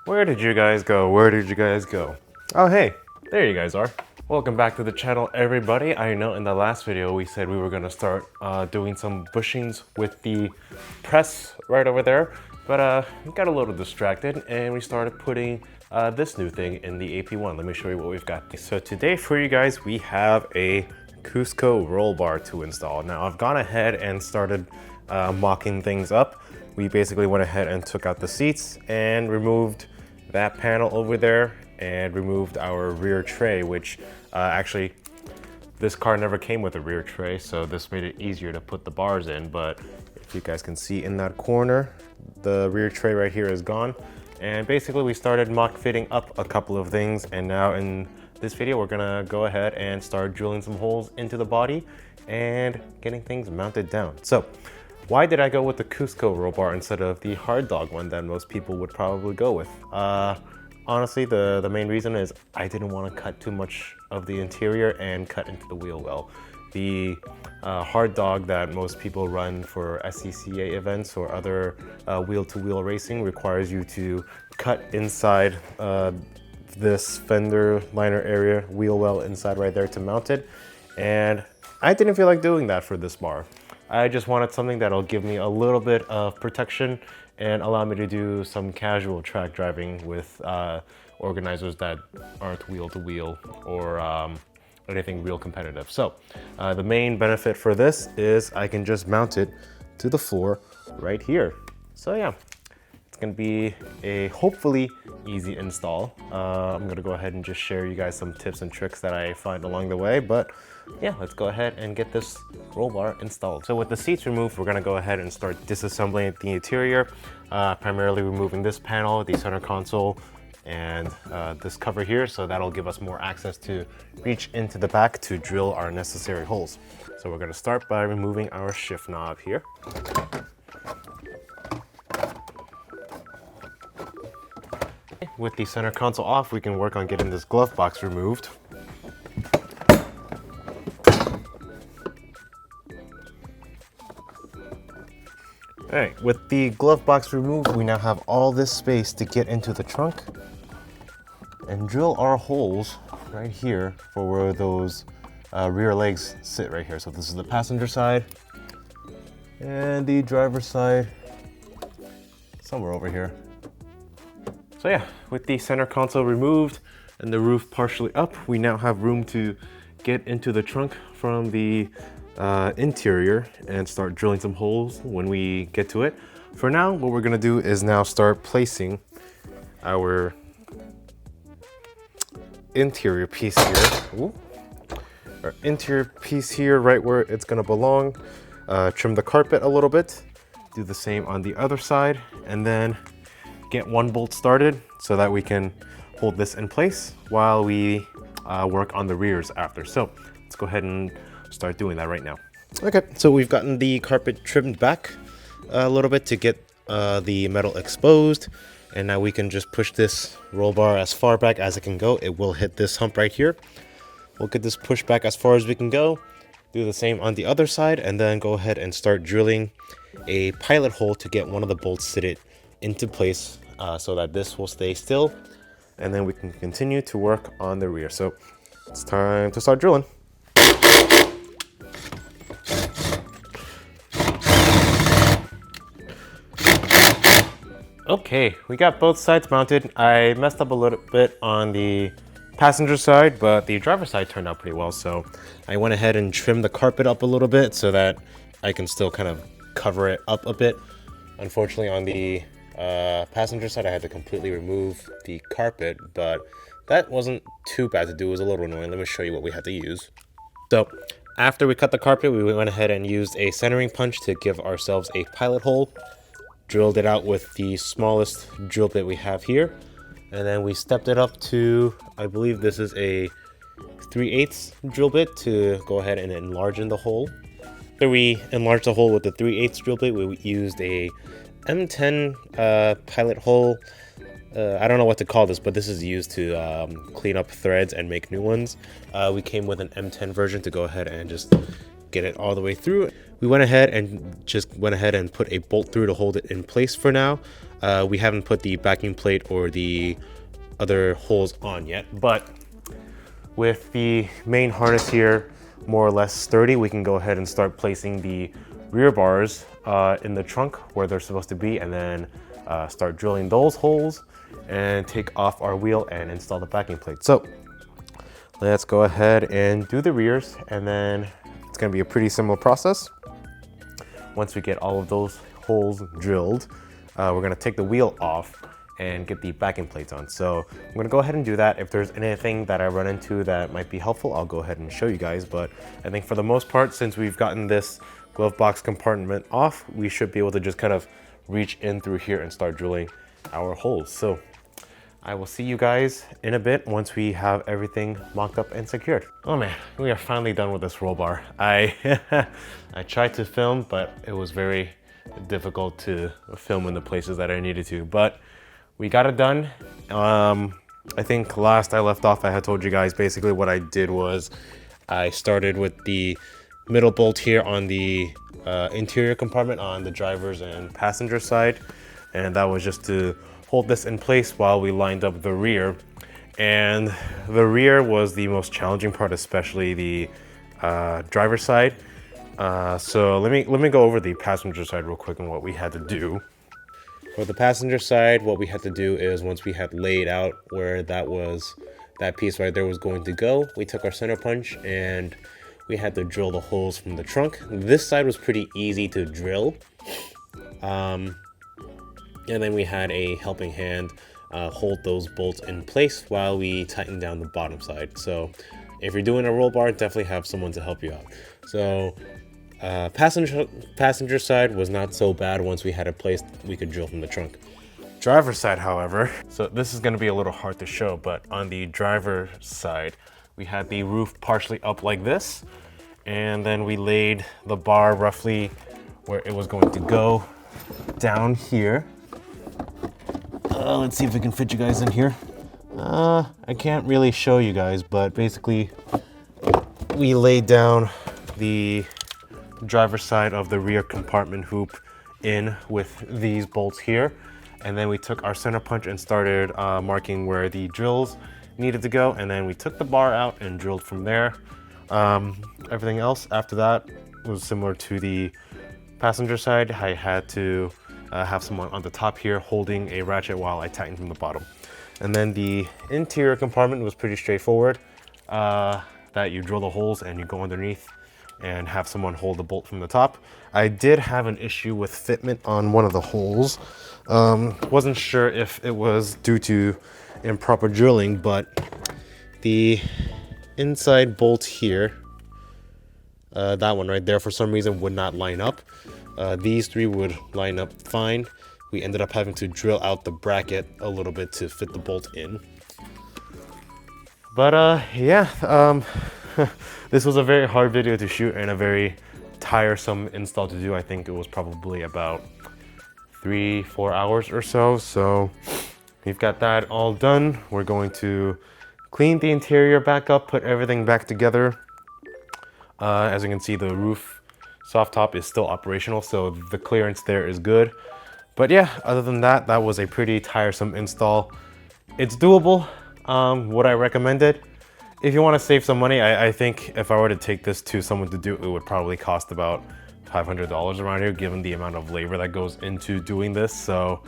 Where did you guys go? Where did you guys go? Oh, hey, there you guys are. Welcome back to the channel, everybody. I know in the last video we said we were gonna start doing some bushings with the press right over there, but we got a little distracted and we started putting this new thing in the AP1. Let me show you what we've got. So today for you guys, we have a Cusco roll bar to install. Now I've gone ahead and started mocking things up. We basically went ahead and took out the seats and removed that panel over there and removed our rear tray, which actually this car never came with a rear tray, so this made it easier to put the bars in. But if you guys can see in that corner, the rear tray right here is gone. And basically we started mock fitting up a couple of things, and now in this video we're gonna go ahead and start drilling some holes into the body and getting things mounted down. So why did I go with the Cusco roll bar instead of the hard dog one that most people would probably go with? Honestly, the main reason is I didn't want to cut too much of the interior and cut into the wheel well. The hard dog that most people run for SCCA events or other wheel-to-wheel racing requires you to cut inside this fender liner area, wheel well inside right there to mount it. And I didn't feel like doing that for this bar. I just wanted something that'll give me a little bit of protection and allow me to do some casual track driving with organizers that aren't wheel-to-wheel or anything real competitive. So the main benefit for this is I can just mount it to the floor right here. So yeah, it's gonna be a hopefully easy install. I'm gonna go ahead and just share you guys some tips and tricks that I find along the way, but yeah, let's go ahead and get this roll bar installed. So with the seats removed, we're gonna go ahead and start disassembling the interior, primarily removing this panel, the center console, and this cover here, so that'll give us more access to reach into the back to drill our necessary holes. So we're gonna start by removing our shift knob here. With the center console off, we can work on getting this glove box removed. All right, with the glove box removed, we now have all this space to get into the trunk and drill our holes right here for where those rear legs sit right here. So this is the passenger side and the driver's side, somewhere over here. So yeah, with the center console removed and the roof partially up, we now have room to get into the trunk from the interior and start drilling some holes when we get to it. For now, what we're gonna do is now start placing our interior piece here. Ooh. Our interior piece here right where it's gonna belong. Trim the carpet a little bit. Do the same on the other side, and then get one bolt started so that we can hold this in place while we work on the rears after. So let's go ahead and start doing that right now. Okay, so we've gotten the carpet trimmed back a little bit to get the metal exposed, and now we can just push this roll bar as far back as it can go. It will hit this hump right here. We'll get this pushed back as far as we can go, do the same on the other side, and then go ahead and start drilling a pilot hole to get one of the bolts fitted into place so that this will stay still, and then we can continue to work on the rear. So it's time to start drilling. Okay, we got both sides mounted. I messed up a little bit on the passenger side, but the driver's side turned out pretty well. So I went ahead and trimmed the carpet up a little bit so that I can still kind of cover it up a bit. Unfortunately, on the passenger side, I had to completely remove the carpet, but that wasn't too bad to do. It was a little annoying. Let me show you what we had to use. So after we cut the carpet, we went ahead and used a centering punch to give ourselves a pilot hole. Drilled it out with the smallest drill bit we have here, and then we stepped it up to, I believe this is a 3/8 drill bit to go ahead and enlarge in the hole. After we enlarged the hole with the 3/8 drill bit, we used a M10 pilot hole. I don't know what to call this, but this is used to clean up threads and make new ones. We came with an M10 version to go ahead and just get it all the way through. We went ahead and put a bolt through to hold it in place for now. We haven't put the backing plate or the other holes on yet, but with the main harness here more or less sturdy, we can go ahead and start placing the rear bars in the trunk where they're supposed to be, and then start drilling those holes and take off our wheel and install the backing plate. So let's go ahead and do the rears, and then it's going to be a pretty similar process. Once we get all of those holes drilled, we're going to take the wheel off and get the backing plates on. So I'm gonna go ahead and do that. If there's anything that I run into that might be helpful, I'll go ahead and show you guys. But I think for the most part, since we've gotten this glove box compartment off, we should be able to just kind of reach in through here and start drilling our holes. So I will see you guys in a bit once we have everything mocked up and secured. Oh man, we are finally done with this roll bar. I tried to film, but it was very difficult to film in the places that I needed to, but we got it done. I think last I left off, I had told you guys basically what I did was I started with the middle bolt here on the interior compartment on the driver's and passenger side. And that was just to hold this in place while we lined up the rear. And the rear was the most challenging part, especially the driver's side. So let me go over the passenger side real quick and what we had to do. For the passenger side, what we had to do is once we had laid out where that piece right there was going to go, we took our center punch and we had to drill the holes from the trunk. This side was pretty easy to drill. And then we had a helping hand hold those bolts in place while we tightened down the bottom side. So if you're doing a roll bar, definitely have someone to help you out. So passenger side was not so bad. Once we had it placed, we could drill from the trunk. Driver side, however, so this is going to be a little hard to show, but on the driver side, we had the roof partially up like this, and then we laid the bar roughly where it was going to go down here. Let's see if we can fit you guys in here. I can't really show you guys, but basically we laid down the driver's side of the rear compartment hoop in with these bolts here, and then we took our center punch and started marking where the drills needed to go, and then we took the bar out and drilled from there. Everything else after that was similar to the passenger side. I had to have someone on the top here holding a ratchet while I tightened from the bottom. And then the interior compartment was pretty straightforward, that you drill the holes and you go underneath and have someone hold the bolt from the top. I did have an issue with fitment on one of the holes. Wasn't sure if it was due to improper drilling, but the inside bolt here, that one right there, for some reason would not line up. These three would line up fine. We ended up having to drill out the bracket a little bit to fit the bolt in. But yeah, this was a very hard video to shoot and a very tiresome install to do. I think it was probably about 3-4 hours or so. So we've got that all done. We're going to clean the interior back up, put everything back together. As you can see, the roof soft top is still operational, so the clearance there is good. But yeah, other than that, that was a pretty tiresome install. It's doable. Would I recommend it? If you want to save some money, I think if I were to take this to someone to do, it would probably cost about $500 around here, given the amount of labor that goes into doing this. So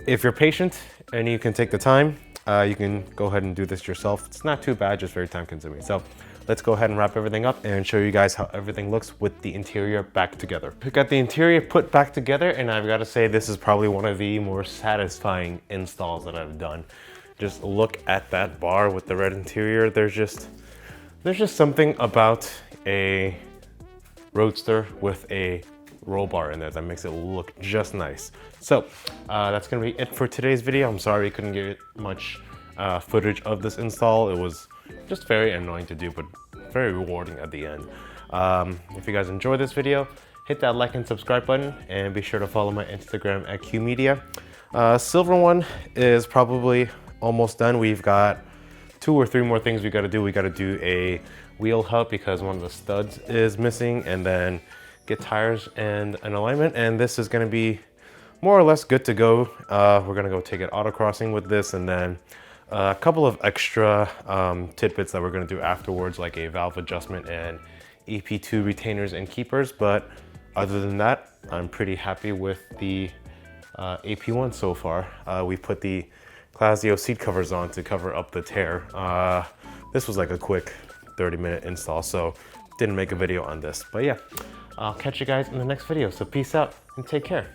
if you're patient and you can take the time, you can go ahead and do this yourself. It's not too bad, just very time consuming. So let's go ahead and wrap everything up and show you guys how everything looks with the interior back together. We got the interior put back together, and I've got to say this is probably one of the more satisfying installs that I've done. Just look at that bar with the red interior. There's just something about a Roadster with a roll bar in there that makes it look just nice. So that's gonna be it for today's video. I'm sorry we couldn't get much footage of this install. It was just very annoying to do, but very rewarding at the end. If you guys enjoyed this video, hit that like and subscribe button, and be sure to follow my Instagram at QMedia. Silver one is probably almost done. We've got 2 or 3 more things we got to do. We got to do a wheel hub because one of the studs is missing, and then get tires and an alignment. And this is going to be more or less good to go. We're gonna go take it autocrossing with this, and then a couple of extra tidbits that we're gonna do afterwards, like a valve adjustment and EP2 retainers and keepers. But other than that, I'm pretty happy with the AP1 so far. We put the Clasio seat covers on to cover up the tear. This was like a quick 30-minute install, so didn't make a video on this. But yeah, I'll catch you guys in the next video. So peace out and take care.